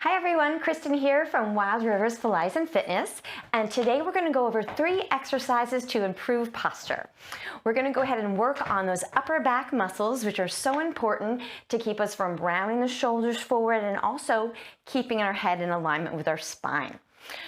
Hi everyone, Kristen here from Wild Rivers Pilates and Fitness, and today we're going to go over 3 exercises to improve posture. We're going to go ahead and work on those upper back muscles, which are so important to keep us from rounding the shoulders forward and also keeping our head in alignment with our spine.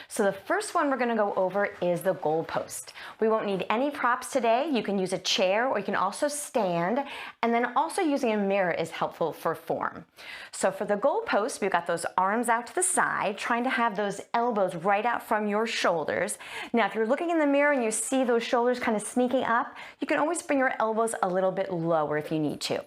So the first one we're going to go over is the goal post. We won't need any props today. You can use a chair or you can also stand, and then also using a mirror is helpful for form. So for the goal post, we've got those arms out to the side, trying to have those elbows right out from your shoulders. Now if you're looking in the mirror and you see those shoulders kind of sneaking up, you can always bring your elbows a little bit lower if you need to.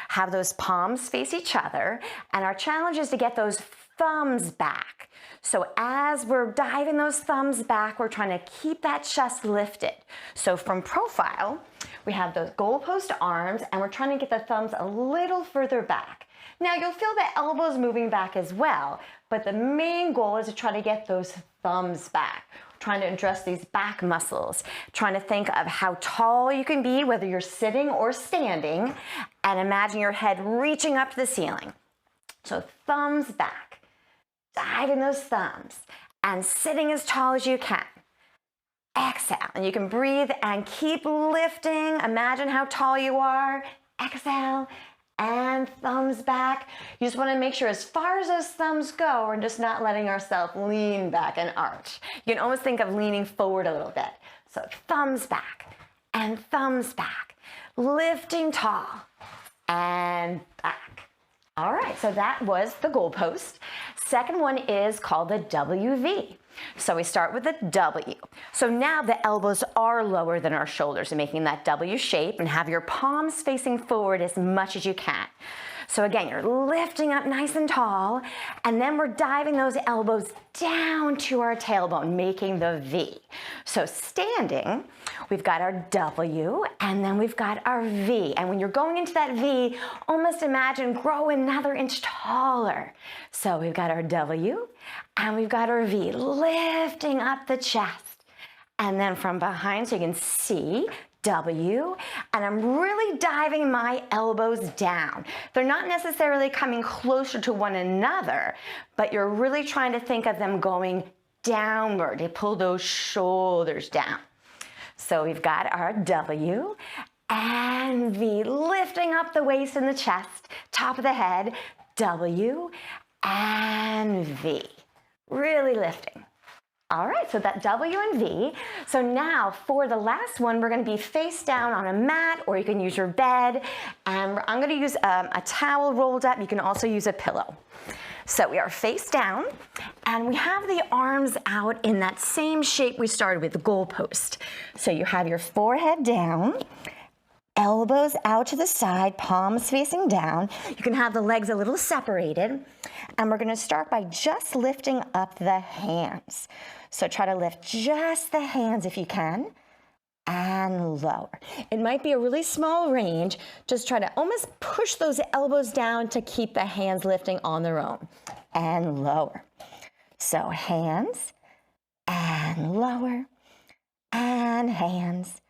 Have those palms face each other, and our challenge is to get those thumbs back. So as we're diving those thumbs back, we're trying to keep that chest lifted. So from profile, we have those goalpost arms and we're trying to get the thumbs a little further back. Now you'll feel the elbows moving back as well, but the main goal is to try to get those thumbs back. Trying to address these back muscles, trying to think of how tall you can be, whether you're sitting or standing, and imagine your head reaching up to the ceiling. So thumbs back. Dive in those thumbs and sitting as tall as you can. Exhale, and you can breathe and keep lifting. Imagine how tall you are. Exhale and thumbs back. You just want to make sure as far as those thumbs go, we're just not letting ourselves lean back and arch. You can almost think of leaning forward a little bit. So thumbs back and thumbs back. Lifting tall and back. All right, so that was the goal post. Second one is called the WV. So we start with the W. So now the elbows are lower than our shoulders and making that W shape, and have your palms facing forward as much as you can. So again, you're lifting up nice and tall, and then we're diving those elbows down to our tailbone, making the V. So standing, we've got our W, and then we've got our V. And when you're going into that V, almost imagine grow another inch taller. So we've got our W, and we've got our V, lifting up the chest. And then from behind, so you can see, W, and I'm really diving my elbows down. They're not necessarily coming closer to one another, but you're really trying to think of them going downward to pull those shoulders down. So we've got our W and V, lifting up the waist and the chest, top of the head, W and V, really lifting. All right, so that W and V. So now for the last one, we're gonna be face down on a mat, or you can use your bed. And I'm gonna use a towel rolled up. You can also use a pillow. So we are face down, and we have the arms out in that same shape we started with, the goal post. So you have your forehead down, elbows out to the side, palms facing down. You can have the legs a little separated. And we're gonna start by just lifting up the hands. So try to lift just the hands if you can, and lower. It might be a really small range. Just try to almost push those elbows down to keep the hands lifting on their own, and lower. So hands, and lower, and hands,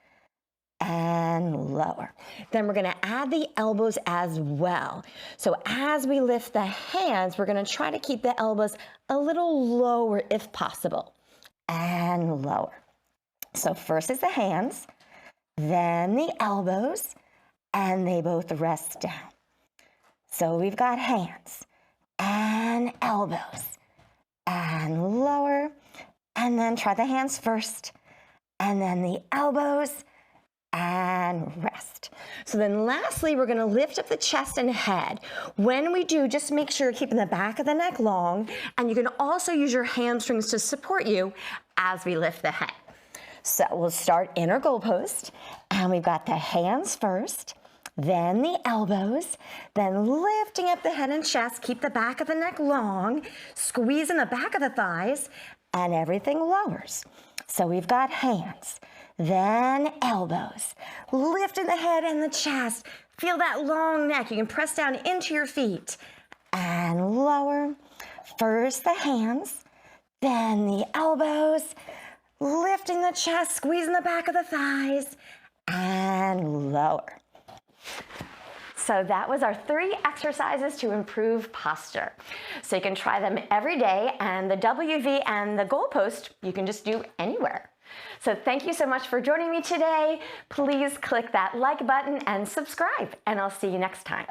and lower. Then we're gonna add the elbows as well. So as we lift the hands, we're gonna try to keep the elbows a little lower if possible, and lower. So first is the hands, then the elbows, and they both rest down. So we've got hands, and elbows, and lower, and then try the hands first, and then the elbows, and rest. So then lastly, we're gonna lift up the chest and head. When we do, just make sure you're keeping the back of the neck long, and you can also use your hamstrings to support you as we lift the head. So we'll start in our goal post, and we've got the hands first, then the elbows, then lifting up the head and chest, keep the back of the neck long, squeezing the back of the thighs, and everything lowers. So we've got hands, then elbows, lifting the head and the chest. Feel that long neck. You can press down into your feet and lower. First the hands, then the elbows, lifting the chest, squeezing the back of the thighs, and lower. So that was our 3 exercises to improve posture. So you can try them every day, and the WV and the goalpost you can just do anywhere. So thank you so much for joining me today. Please click that like button and subscribe, and I'll see you next time.